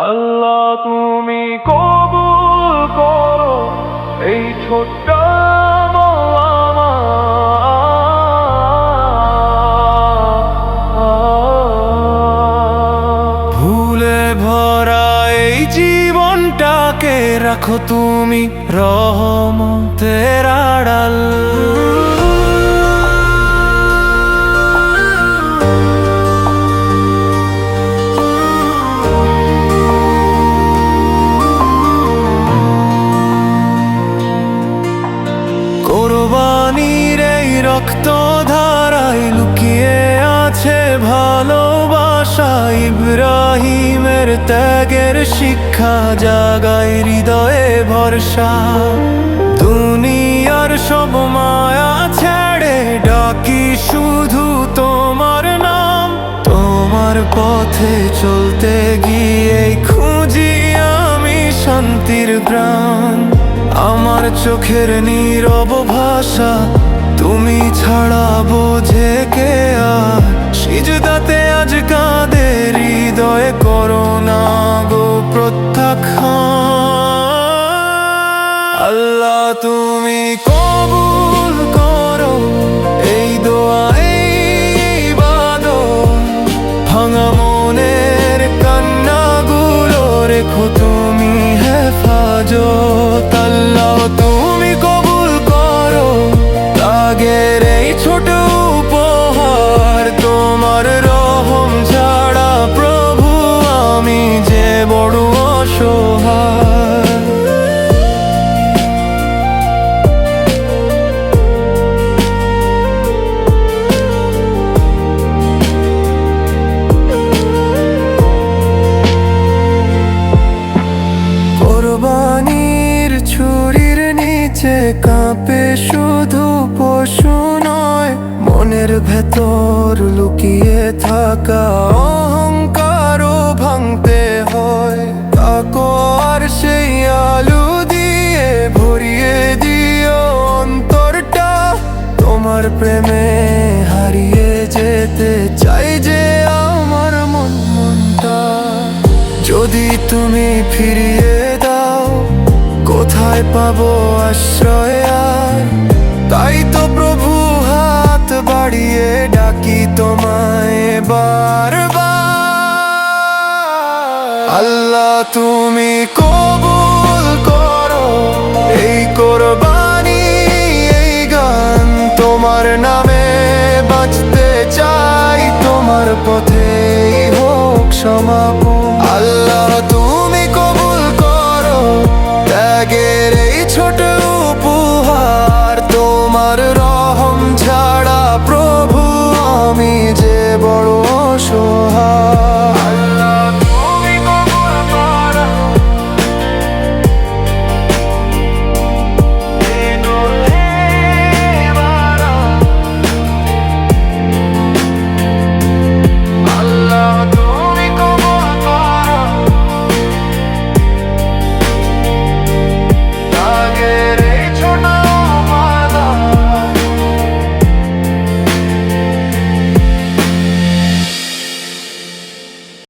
আল্লাহ তুমি কবুল করো এই ছোট্ট ভুলে ভরা এই জীবনটাকে রাখো তুমি রহমতের আড়াল। কোরবানির এই রক্ত ধারায় লুকিয়ে আছে ভালোবাসা, ইব্রাহিমের ত্যাগের শিক্ষা জাগায় হৃদয়ে ভরসা। দুনিয়ার সব মায়া ছেড়ে ডাকি শুধু তোমার নাম, তোমার পথে চলতে গিয়ে খুঁজি আমি শান্তির গ্রাম। আমার চোখের নীরব ভাষা তুমি ছাড়া বোঝে কে আর, সিজদাতে আজ কাঁদে হৃদয়ে করো না গো প্রত্যাখ্যান। আল্লাহ তুমি কবুল করো এই দোয়া এই ইবাদত, ভাঙা মনের কান্নাগুলো রেখো তুমি হেফাজত। আল্লাহ তুমি কবুল করো ত্যাগের এই ছোট উপহার, তোমার রহম ছাড়া প্রভু আমি যে বড় অসহায়। কোরবানির ছুরির নিচে কাঁপে শুধু পশু নয়, মনের ভেতর লুকিয়ে থাকা অহংকারও ভাঙতে হয়। তাকো আর সেই আলু দিয়ে ভরিয়ে দিও অন্তরটা, তোমার প্রেমে হারিয়ে যেতে চাই যে আমার মনটা। যদি তুমি ফিরিয়ে দাও কোথায় পাবো আশ্রয় আর, তাই তো প্রভু হাত বাড়িয়ে ডাকি তোমায় বারবার। আল্লাহ তুমি কবুল করো এই কোরবানি এই গান, তোমার নামে বাঁচতে চাই তোমার পথেই হোক সমাপন। আল্লাহ